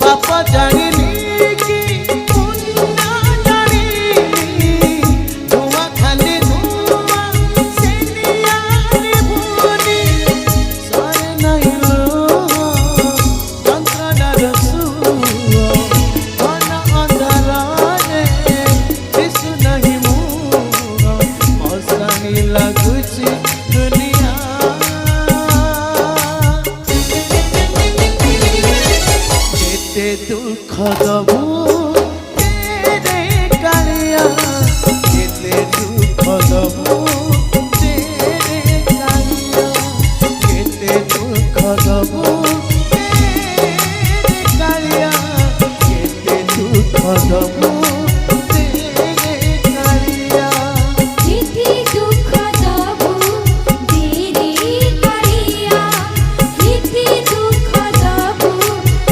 पाप जानिली कि पुण्य जानिली धुआं खाली धुआं से नियानी भूनी सरे नहीं लो যন্ত্রণার সুর ঘন অন্ধকারে দিশু নাহি মুর অশানি লাগুছি দুনিয়া যেতে দুঃখ দবু